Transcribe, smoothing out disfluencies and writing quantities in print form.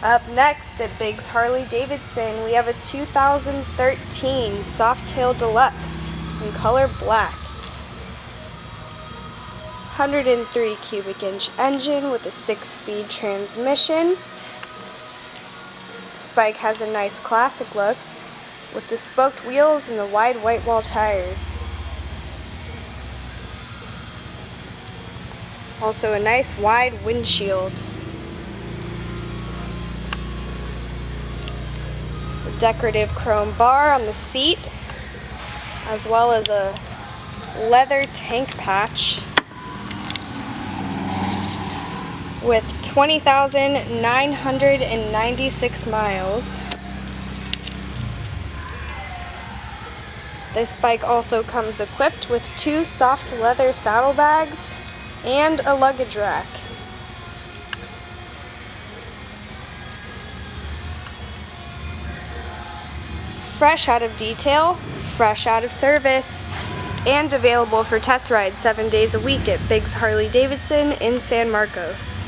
Up next at Biggs Harley-Davidson, we have a 2013 Softail Deluxe in color black. 103 cubic inch engine with a 6-speed transmission. This bike has a nice classic look with the spoked wheels and the wide white wall tires. Also a nice wide windshield. Decorative chrome bar on the seat, as well as a leather tank patch with 20,996 miles. This bike also comes equipped with 2 soft leather saddlebags and a luggage rack. Fresh out of detail, fresh out of service, and available for test rides 7 days a week at Biggs Harley-Davidson in San Marcos.